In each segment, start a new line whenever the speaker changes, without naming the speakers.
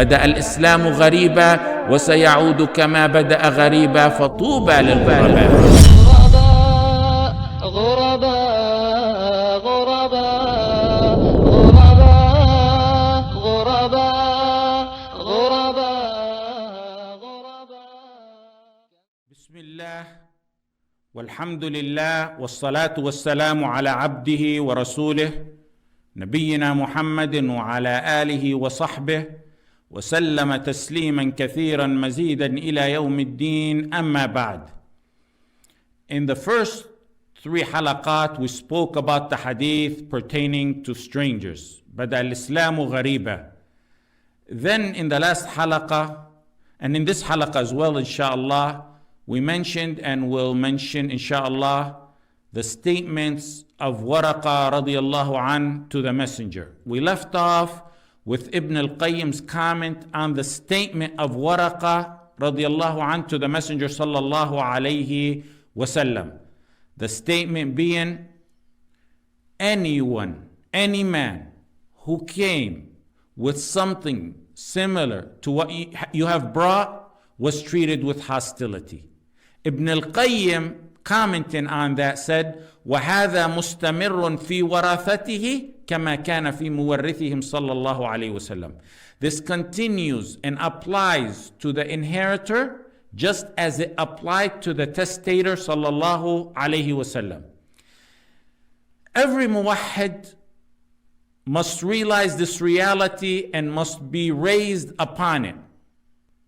بدأ الإسلام غريبا وسيعود كما بدأ غريبا فطوبى للغرباء.
غرباء غرباء غرباء غرباء غرباء.
بسم الله والحمد لله والصلاة والسلام على عبده ورسوله نبينا محمد وعلى آله وصحبه وسلم تسليما كثيرا مزيدا إلى يوم الدين. أما بعد. In the first 3 halaqat we spoke about the hadith pertaining to strangers. بدأ الإسلام غريبا. Then in the last halaqa, and in this halaqa as well inshallah, we mentioned and will mention inshallah the statements of Waraqa radiyallahu an to the messenger. We left off with Ibn al-Qayyim's comment on the statement of Waraqa radiyallahu an to the messenger sallallahu alayhi wasallam. The statement being, anyone, any man who came with something similar to what you have brought was treated with hostility. Ibn al-Qayyim commenting on that said, وَهَذَا مُسْتَمِرٌ فِي وَرَاثَتِهِ كَمَا كَانَ فِي مُوَرِّثِهِمْ صَلَّى اللَّهُ عَلَيْهِ وسلم. This continues and applies to the inheritor just as it applied to the testator sallallahu alayhi wasallam. Every muwahhid must realize this reality and must be raised upon it.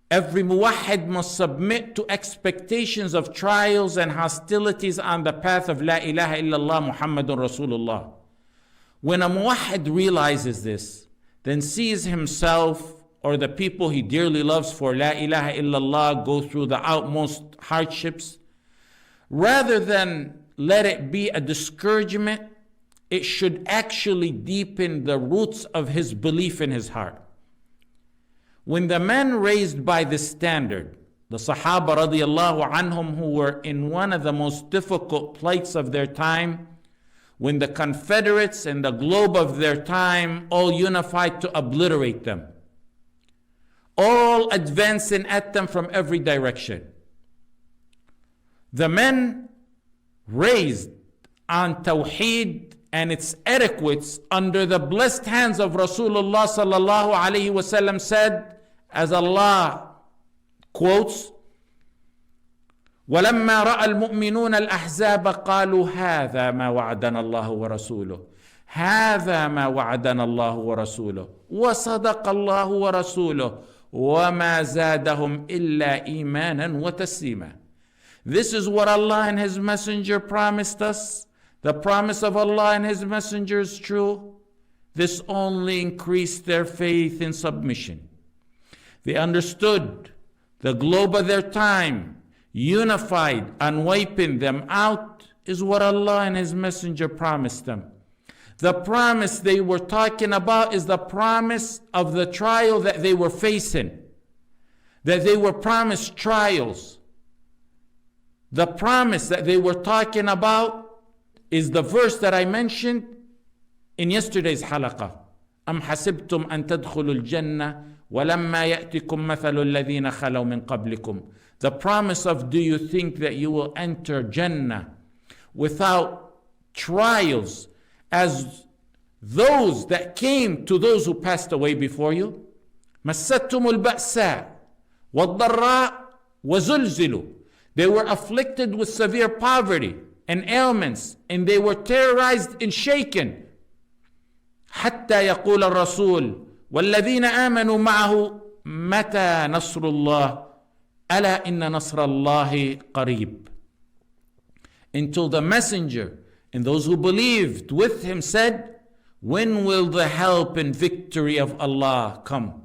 Every muwahhid must submit to expectations of trials and hostilities on the path of La ilaha illallah Muhammadun Rasulullah. When a muwahhid realizes this, then sees himself or the people he dearly loves for La ilaha illallah go through the utmost hardships, rather than let it be a discouragement, it should actually deepen the roots of his belief in his heart. When the men raised by this standard, the Sahaba radiyallahu anhum, who were in one of the most difficult plights of their time, when the Confederates and the globe of their time all unified to obliterate them, all advancing at them from every direction, the men raised on Tawheed and its etiquettes under the blessed hands of Rasulullah sallallahu alayhi wasallam said, as Allah quotes, وَلَمَّا رَأَى الْمُؤْمِنُونَ الْأَحْزَابَ قَالُوا هَذَا مَا وَعَدَنَا اللَّهُ وَرَسُولُهُ هَذَا مَا وَعَدَنَا اللَّهُ وَرَسُولُهُ وَصَدَقَ اللَّهُ وَرَسُولُهُ وَمَا زَادَهُمْ إِلَّا إِيمَانًا وَتَسْلِيمًا. This is what Allah and His Messenger promised us. The promise of Allah and His Messenger is true. This only increased their faith in submission. They understood the globe of their time, unified and wiping them out, is what Allah and His Messenger promised them. The promise they were talking about is the promise of the trial that they were facing, that they were promised trials. The promise that they were talking about is the verse that I mentioned in yesterday's halaqah. أَمْ حَسِبْتُمْ أَن تَدْخُلُوا الْجَنَّةَ وَلَمَّا يَأْتِكُمْ مَثَلُ الَّذِينَ خَلَوْا مِنْ قَبْلِكُمْ. The promise of, do you think that you will enter Jannah without trials as those that came to those who passed away before you? مَسَّتْهُمُ الْبَأْسَاءُ وَالضَّرَّاءُ وَزُلْزِلُوا. They were afflicted with severe poverty and ailments, and they were terrorized and shaken. حتى يقول الرسول والذين آمنوا معه متى نصر الله ألا إن نصر الله قريب. Until the messenger and those who believed with him said, when will the help and victory of Allah come?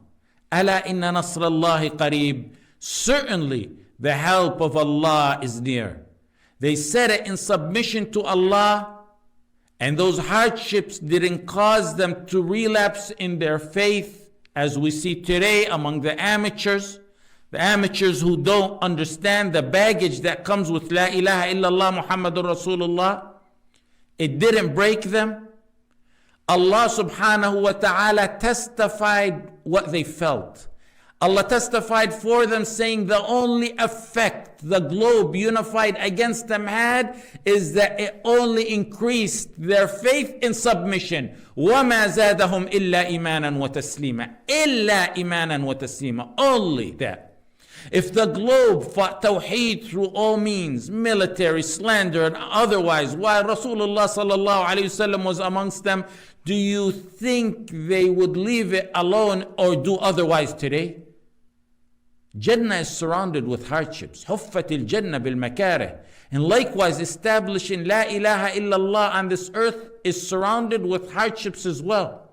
ألا إن نصر الله قريب. Certainly the help of Allah is near. They said it in submission to Allah, and those hardships didn't cause them to relapse in their faith, as we see today among the amateurs who don't understand the baggage that comes with La ilaha illallah Muhammadur Rasulullah. It didn't break them. Allah subhanahu wa ta'ala testified what they felt. Allah testified for them, saying the only effect the globe unified against them had is that it only increased their faith in submission. وَمَا زَادَهُمْ إِلَّا إِيمَانًا وَتَسْلِيمًا. إِلَّا إِيمَانًا وَتَسْلِيمًا. Only that. If the globe fought Tawheed through all means, military, slander, and otherwise, while Rasulullah sallallahu alayhi wasallam was amongst them, do you think they would leave it alone or do otherwise today? Jannah is surrounded with hardships. حُفَّتِ الْجَنَّةِ بِالْمَكَارِهِ. And likewise, establishing La ilaha illallah on this earth is surrounded with hardships as well.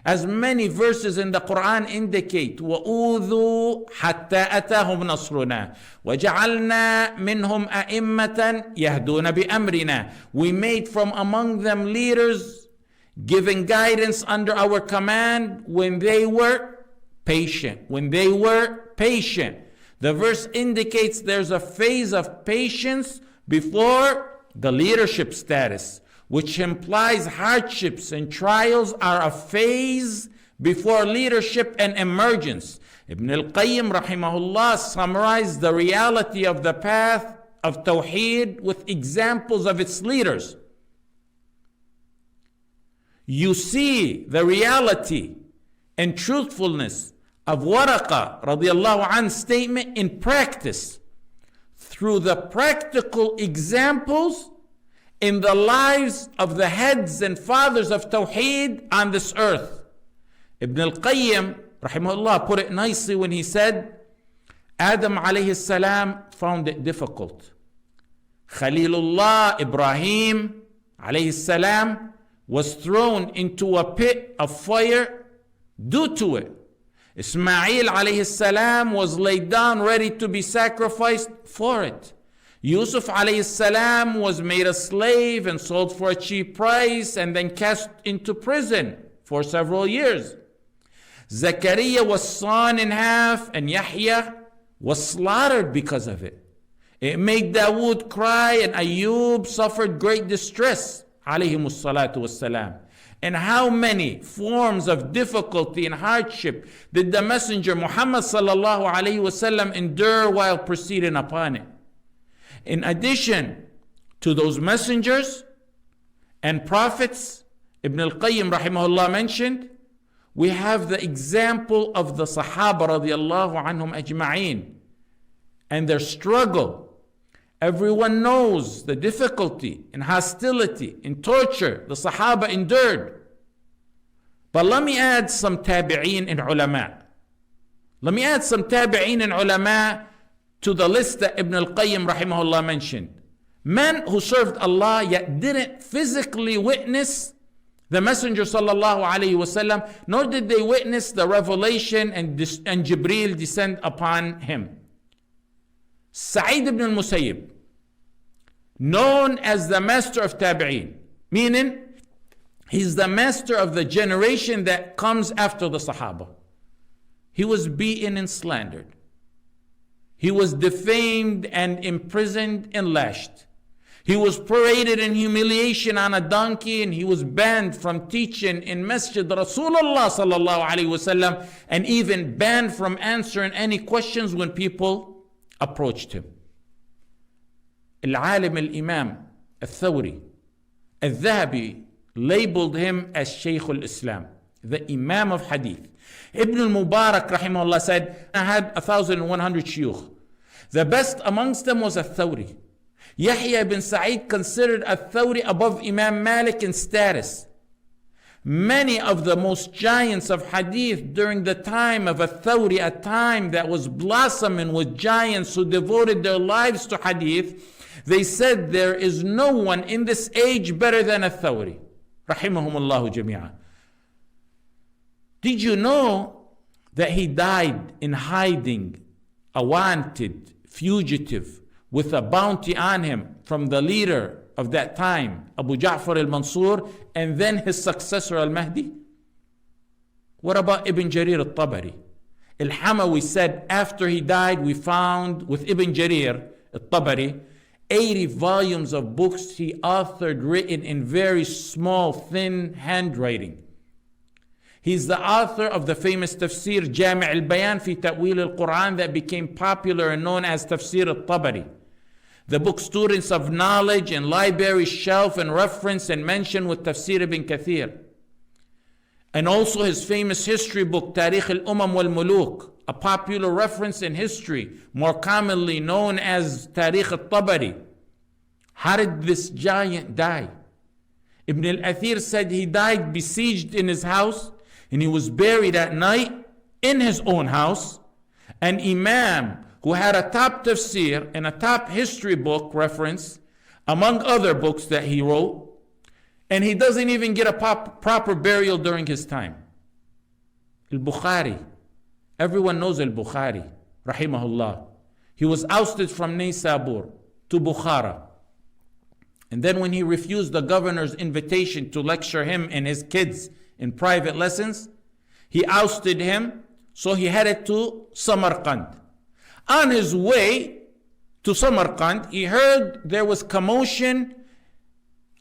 As many verses in the Quran indicate, وَأُوذُوا حَتَّى أَتَاهُمْ نَصْرُنَا وَجَعَلْنَا مِنْهُمْ أَئِمَّةً يَهْدُونَ بِأَمْرِنَا. We made from among them leaders, giving guidance under our command when they were patient. When they were patient. The verse indicates there's a phase of patience before the leadership status, which implies hardships and trials are a phase before leadership and emergence. Ibn al-Qayyim rahimahullah summarized the reality of the path of Tawheed with examples of its leaders. You see the reality and truthfulness of Waraqa radiallahu anhu's statement in practice through the practical examples in the lives of the heads and fathers of Tawheed on this earth. Ibn al-Qayyim rahimahullah put it nicely when he said, Adam alayhi salam found it difficult. Khalilullah Ibrahim alayhi salam was thrown into a pit of fire due to it. Ismail alayhi salam was laid down ready to be sacrificed for it. Yusuf alayhi salam was made a slave and sold for a cheap price and then cast into prison for several years. Zakaria was sawn in half and Yahya was slaughtered because of it. It made Dawood cry and Ayub suffered great distress alayhimus salatu wassalam. And how many forms of difficulty and hardship did the Messenger Muhammad sallallahu alayhi wasallam endure while proceeding upon it? In addition to those messengers and prophets, Ibn al-Qayyim rahimahullah mentioned, we have the example of the Sahaba radiallahu anhum ajma'een and their struggle. Everyone knows the difficulty and hostility and torture the Sahaba endured. But let me add some tabi'een and ulama. Let me add some tabi'een and ulama to the list that Ibn al-Qayyim rahimahullah mentioned. Men who served Allah yet didn't physically witness the Messenger sallallahu alayhi wasallam, nor did they witness the revelation and Jibreel descend upon him. Sa'id ibn al-Musayyib, known as the master of tabi'een, meaning he's the master of the generation that comes after the Sahaba. He was beaten and slandered. He was defamed and imprisoned and lashed. He was paraded in humiliation on a donkey, and he was banned from teaching in Masjid Rasulullah sallallahu alaihi wasallam, and even banned from answering any questions when people approached him. Al-Alim al-Imam al-Thawri al-Dhahabi labeled him as Shaykh al-Islam, the Imam of Hadith. Ibn al-Mubarak rahimahullah said, I had 1,100 shuyukh. The best amongst them was al-Thawri. Yahya ibn Sa'id considered al-Thawri above Imam Malik in status. Many of the most giants of Hadith during the time of al-Thawri, a time that was blossoming with giants who devoted their lives to Hadith, they said there is no one in this age better than al-Thawri. Rahimahumullahu jami'ah. Did you know that he died in hiding, a wanted fugitive with a bounty on him from the leader of that time, Abu Ja'far al-Mansur, and then his successor al-Mahdi? What about Ibn Jarir al-Tabari? Al-Hamawi said after he died, we found with Ibn Jarir al-Tabari 80 volumes of books he authored written in very small, thin handwriting. He's the author of the famous tafsir Jami' al-Bayan fi Ta'wil al-Quran that became popular and known as Tafsir al-Tabari. The book students of knowledge and libraries shelf and reference and mention with Tafsir ibn Kathir. And also his famous history book Tarikh al-Umam wal-Muluk, a popular reference in history, more commonly known as Tarikh al-Tabari. How did this giant die? Ibn al-Athir said he died besieged in his house, and he was buried at night in his own house. An imam who had a top tafsir and a top history book reference, among other books that he wrote, and he doesn't even get a proper burial during his time. Al-Bukhari. Everyone knows Al-Bukhari, rahimahullah. He was ousted from Naysabur to Bukhara. And then when he refused the governor's invitation to lecture him and his kids in private lessons, he ousted him, so he headed to Samarkand. On his way to Samarkand, he heard there was commotion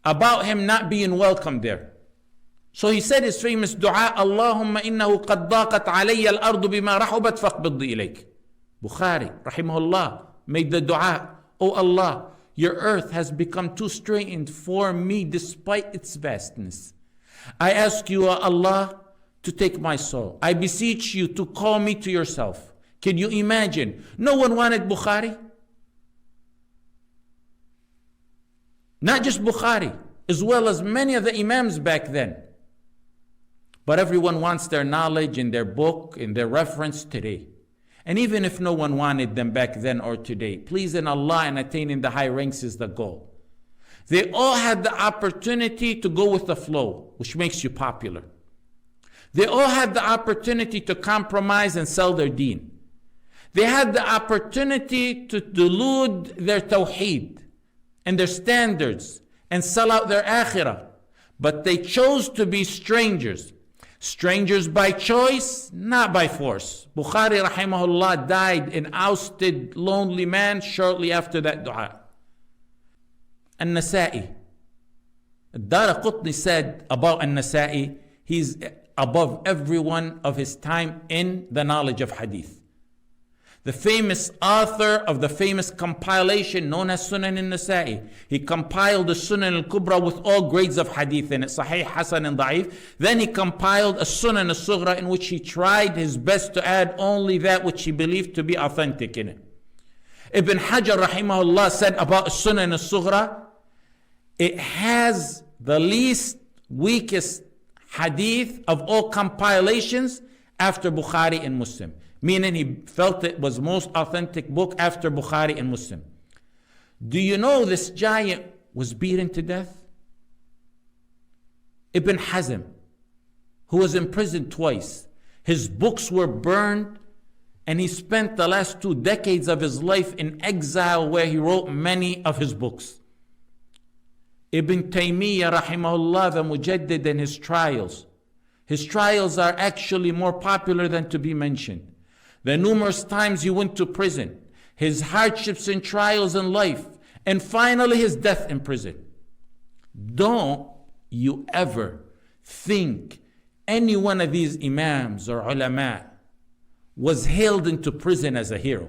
about him not being welcome there. So he said his famous dua, Allahumma innahu qad daqat alayya al-ardu bima rahubat faqbidni ilayk. Bukhari, rahimahullah, made the dua, Oh Allah, your earth has become too straitened for me despite its vastness. I ask you, Allah, to take my soul. I beseech you to call me to yourself. Can you imagine? No one wanted Bukhari. Not just Bukhari, as well as many of the imams back then. But everyone wants their knowledge and their book and their reference today. And even if no one wanted them back then or today, pleasing Allah and attaining the high ranks is the goal. They all had the opportunity to go with the flow, which makes you popular. They all had the opportunity to compromise and sell their deen. They had the opportunity to delude their tawheed and their standards and sell out their akhirah. But they chose to be strangers. Strangers by choice, not by force. Bukhari rahimahullah died an ousted, lonely man shortly after that dua. An-Nasa'i. Ad-Daraqutni said about An-Nasa'i, he's above everyone of his time in the knowledge of hadith. The famous author of the famous compilation known as Sunan al-Nasa'i. He compiled the Sunan al-Kubra with all grades of hadith in it, Sahih, Hasan and Da'if. Then he compiled a Sunan al-Sughra in which he tried his best to add only that which he believed to be authentic in it. Ibn Hajar rahimahullah said about Sunan al-Sughra, it has the least weakest hadith of all compilations after Bukhari and Muslim. Meaning he felt it was most authentic book after Bukhari and Muslim. Do you know this giant was beaten to death? Ibn Hazm, who was imprisoned twice. His books were burned, and he spent the last 2 decades of his life in exile where he wrote many of his books. Ibn Taymiyyah rahimahullah, the Mujaddid, and his trials. His trials are actually more popular than to be mentioned. The numerous times he went to prison, his hardships and trials in life, and finally his death in prison. Don't you ever think any one of these imams or ulama was hailed into prison as a hero.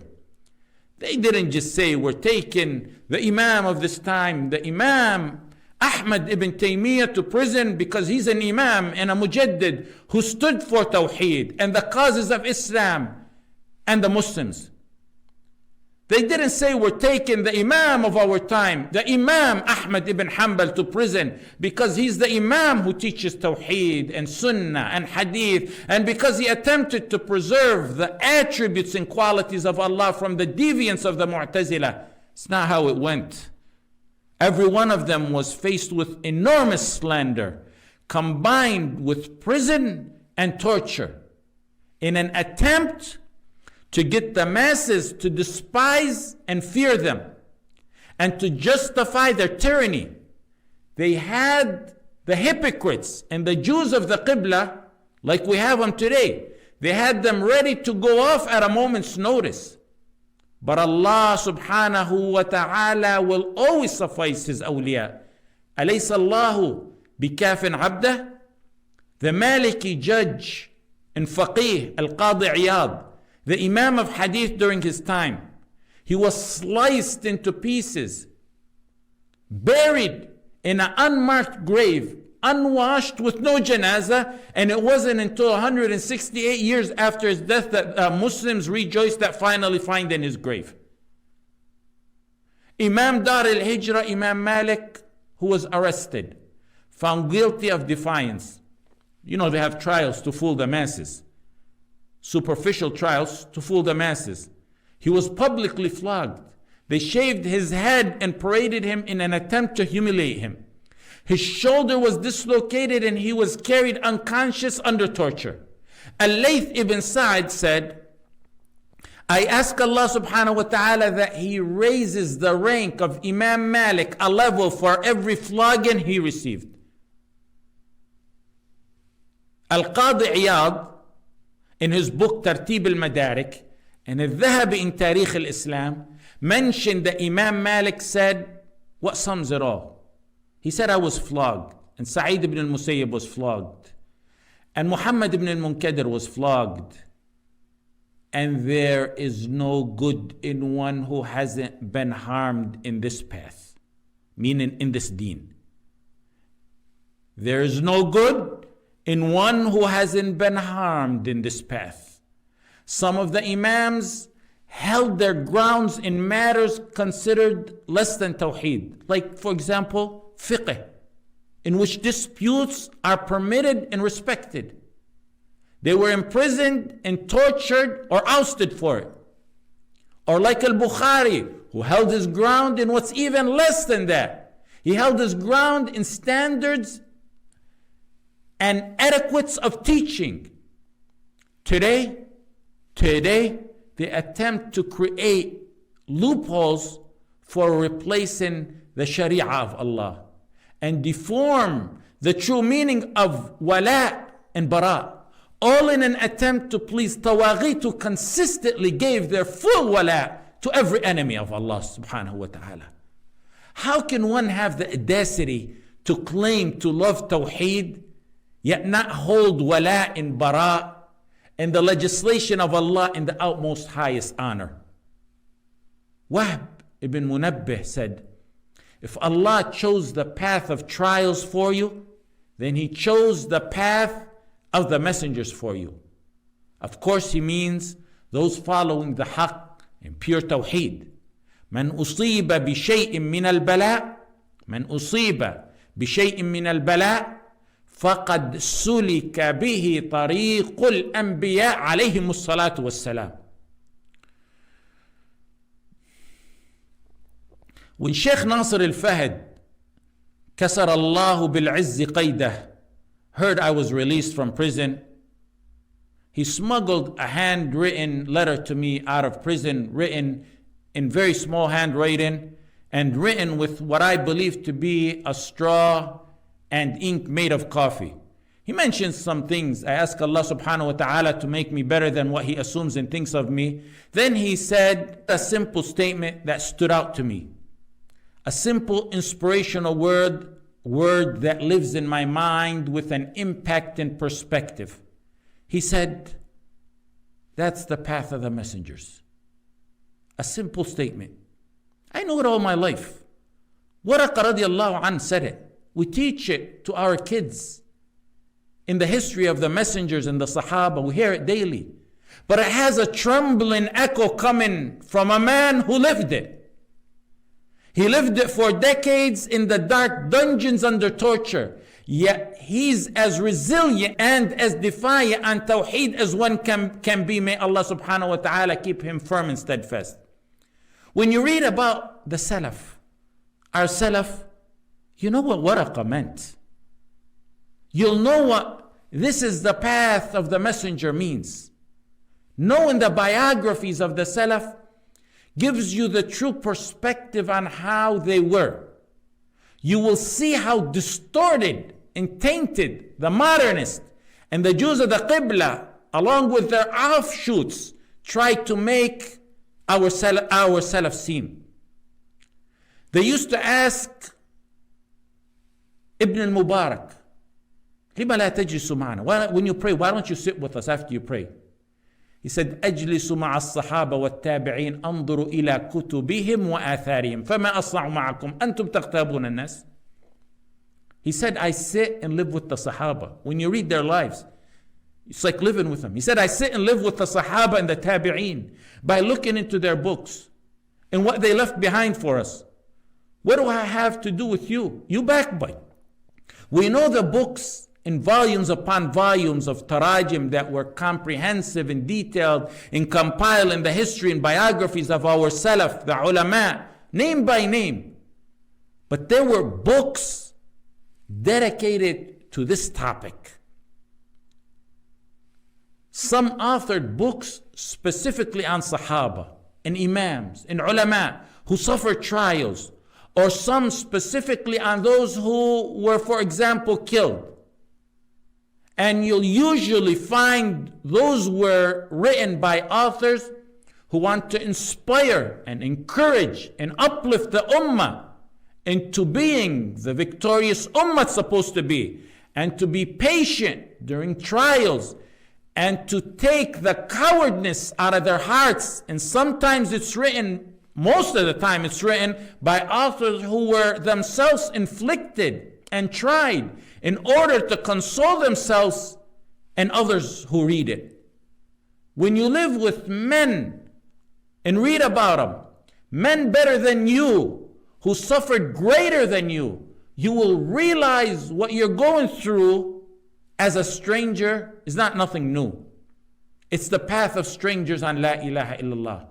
They didn't just say, we're taking the imam of this time, the Imam Ahmad ibn Taymiyyah, to prison because he's an imam and a mujaddid who stood for tawheed and the causes of Islam and the Muslims. They didn't say we're taking the Imam of our time, the Imam Ahmad ibn Hanbal, to prison because he's the Imam who teaches Tawheed and Sunnah and Hadith, and because he attempted to preserve the attributes and qualities of Allah from the deviance of the Mu'tazila. It's not how it went. Every one of them was faced with enormous slander, combined with prison and torture, in an attempt to get the masses to despise and fear them, and to justify their tyranny. They had the hypocrites and the Jews of the Qibla, like we have them today. They had them ready to go off at a moment's notice. But Allah subhanahu wa ta'ala will always suffice His awliya. أليس الله بكاف عبده? the Maliki judge and faqih, Al-Qadi Iyad, the Imam of Hadith during his time. He was sliced into pieces, buried in an unmarked grave, unwashed, with no janazah, and it wasn't until 168 years after his death that Muslims rejoiced that finally find in his grave. Imam Dar al-Hijra, Imam Malik, who was arrested, found guilty of defiance. You know, they have trials to fool the masses, superficial trials to fool the masses. He was publicly flogged. They shaved his head and paraded him in an attempt to humiliate him. His shoulder was dislocated and he was carried unconscious under torture. Al-Layth ibn Sa'd said, I ask Allah subhanahu wa ta'ala that He raises the rank of Imam Malik a level for every flogging he received. Al-Qadi Iyad, in his book Tartib al-Madarik, and Al-Dhahabi in Tarikh al-Islam, mentioned that Imam Malik said what sums it all. He said, I was flogged, and Sa'id ibn al-Musayyib was flogged, and Muhammad ibn al-Munkadir was flogged, and there is no good in one who hasn't been harmed in this path, meaning in this deen. There is no good in one who hasn't been harmed in this path. Some of the Imams held their grounds in matters considered less than Tawheed, like, for example, fiqh, in which disputes are permitted and respected. They were imprisoned and tortured or ousted for it. Or like Al-Bukhari, who held his ground in what's even less than that. He held his ground in standards and etiquettes of teaching. Today, they attempt to create loopholes for replacing the Sharia of Allah and deform the true meaning of wala and bara, all in an attempt to please Tawaghit, who consistently gave their full wala to every enemy of Allah subhanahu wa ta'ala. How can one have the audacity to claim to love Tawheed, yet not hold wala and bara and the legislation of Allah in the utmost highest honor? Wahb ibn Munabbih said, if Allah chose the path of trials for you, then He chose the path of the messengers for you. Of course, He means those following the haqq and pure tawheed. من أصيب بشيء من البلاء من أصيب بشيء من البلاء فقد سلك به طريق الأنبياء عليهم الصلاة والسلام. When Sheikh Nasr al-Fahd, كسر الله بالعز قيده, heard I was released from prison, he smuggled a handwritten letter to me out of prison, written in very small handwriting and written with what I believe to be a straw and ink made of coffee. He mentions some things. I ask Allah subhanahu wa ta'ala to make me better than what He assumes and thinks of me. Then he said a simple statement that stood out to me. A simple inspirational word that lives in my mind with an impact and perspective. He said, that's the path of the messengers. A simple statement. I know it all my life. Waraqa radiallahu anh said it. We teach it to our kids. In the history of the messengers and the Sahaba, we hear it daily. But it has a trembling echo coming from a man who lived it. He lived it for decades in the dark dungeons under torture. Yet he's as resilient and as defiant on Tawheed as one can be. May Allah subhanahu wa ta'ala keep him firm and steadfast. When you read about the Salaf, our Salaf, you know what Waraqa meant. You'll know what this is the path of the messenger means. Knowing the biographies of the Salaf gives you the true perspective on how they were. You will see how distorted and tainted the modernists and the Jews of the Qibla, along with their offshoots, try to make our Salaf seem. They used to ask Ibn al-Mubarak, لما لا تجلسوا معنا? When you pray, why don't you sit with us after you pray? He said, أجلس مع الصحابة والتابعين أنظر إلى كتبهم وآثارهم فما أصنع معكم أنتم تغتابون الناس. He said, I sit and live with the Sahaba. When you read their lives, it's like living with them. He said, I sit and live with the Sahaba and the Tabi'een by looking into their books and what they left behind for us. What do I have to do with you? You backbite. We know the books in volumes upon volumes of tarajim that were comprehensive and detailed and compiled in the history and biographies of our salaf, the ulama, name by name. But there were books dedicated to this topic. Some authored books specifically on Sahaba and Imams and ulama who suffered trials, or some specifically on those who were, for example, killed. And you'll usually find those were written by authors who want to inspire and encourage and uplift the ummah into being the victorious ummah it's supposed to be, and to be patient during trials, and to take the cowardness out of their hearts. And sometimes it's written, most of the time it's written by authors who were themselves inflicted and tried in order to console themselves and others who read it. When you live with men and read about them, men better than you, who suffered greater than you, you will realize what you're going through as a stranger is not nothing new. It's the path of strangers on La ilaha illallah.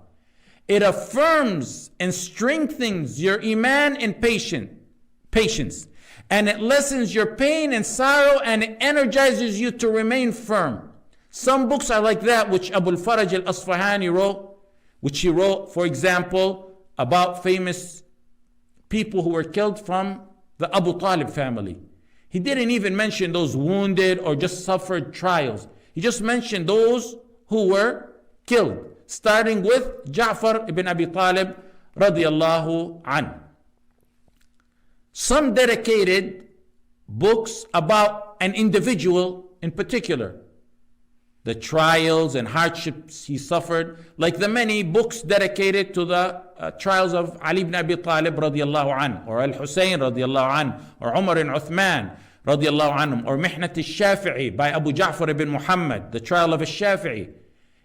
It affirms and strengthens your iman and patience. And it lessens your pain and sorrow, and it energizes you to remain firm. Some books are like that, which Abu al-Faraj al-Asfahani wrote, which he wrote, for example, about famous people who were killed from the Abu Talib family. He didn't even mention those wounded or just suffered trials. He just mentioned those who were killed, starting with Ja'far ibn Abi Talib radiyallahu anhu. Some dedicated books about an individual in particular, the trials and hardships he suffered, like the many books dedicated to the trials of Ali ibn Abi Talib radiyallahu anhu, or Al-Husayn radiyallahu anhu, or Umar and Uthman radiyallahu anhum, or Mihnat al-Shafi'i by Abu Ja'far ibn Muhammad, the trial of al-Shafi'i.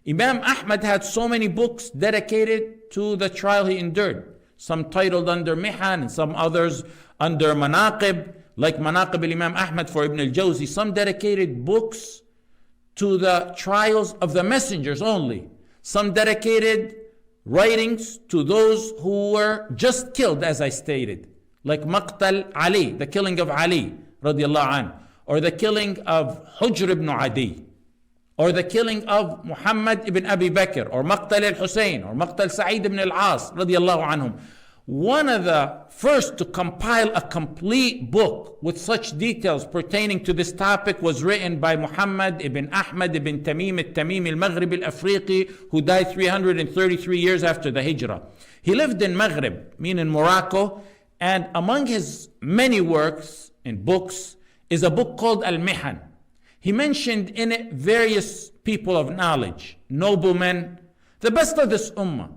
Imam Ahmad had so many books dedicated to the trial he endured, some titled under Mihan and some others under Manaqib, like Manaqib al-Imam Ahmad for Ibn al-Jawzi. Some dedicated books to the trials of the messengers only. Some dedicated writings to those who were just killed, as I stated, like Maqtal Ali, the killing of Ali radiallahu anhu, or the killing of Hujr ibn Adi, or the killing of Muhammad ibn Abi Bakr, or Maqtal al-Husayn, or Maqtal Sa'id ibn al-As radiallahu anhum. One of the first to compile a complete book with such details pertaining to this topic was written by Muhammad ibn Ahmad ibn Tamim al-Tamimi al-Maghrib al-Afriqi, who died 333 years after the Hijrah. He lived in Maghrib, meaning Morocco, and among his many works and books is a book called Al-Mihan. He mentioned in it various people of knowledge, noblemen, the best of this ummah,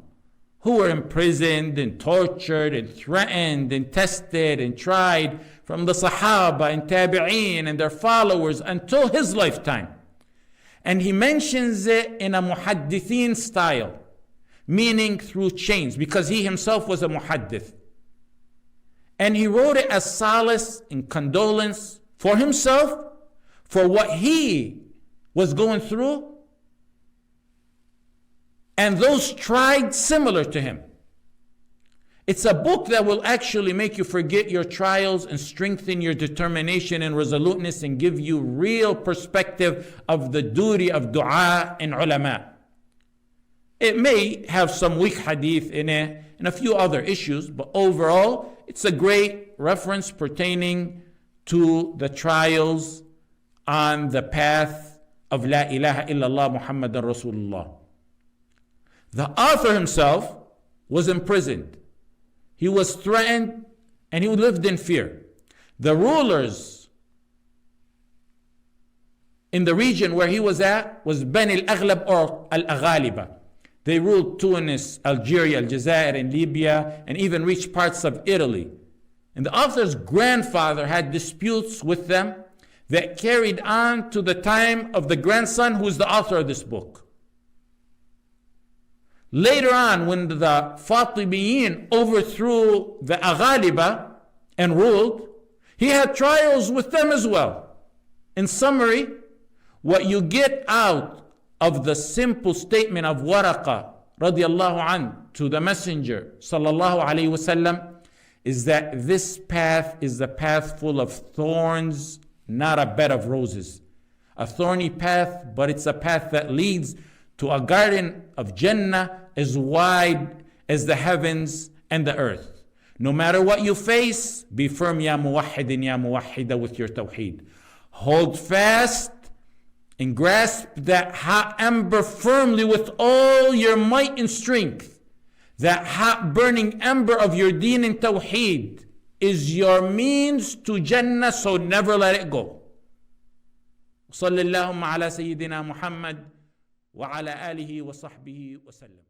who were imprisoned and tortured and threatened and tested and tried, from the Sahaba and Tabi'een and their followers until his lifetime. And he mentions it in a muhaddithin style, meaning through chains, because he himself was a muhaddith. And he wrote it as solace and condolence for himself, for what he was going through, and those tried similar to him. It's a book that will actually make you forget your trials and strengthen your determination and resoluteness, and give you real perspective of the duty of dua and ulama. It may have some weak hadith in it and a few other issues, but overall it's a great reference pertaining to the trials on the path of La ilaha illallah Muhammadan Rasulullah. The author himself was imprisoned. He was threatened and he lived in fear. The rulers in the region where he was at was Bani al-Aghlab or al-Aghaliba. They ruled Tunis, Algeria, Aljazair, and Libya, and even reached parts of Italy. And the author's grandfather had disputes with them that carried on to the time of the grandson who is the author of this book. Later on, when the Fatimiyin overthrew the Aghaliba and ruled, he had trials with them as well. In summary, what you get out of the simple statement of Waraqa radiallahu anh to the Messenger sallallahu alayhi wasallam is that this path is a path full of thorns, not a bed of roses. A thorny path, but it's a path that leads to a garden of Jannah as wide as the heavens and the earth. No matter what you face, be firm, ya muwahhidin, ya muwahhida, with your tawheed. Hold fast and grasp that hot ember firmly with all your might and strength. That hot burning ember of your deen and tawheed is your means to Jannah, so never let it go. صلى اللهم على سيدنا محمد وعلى آله وصحبه وسلم.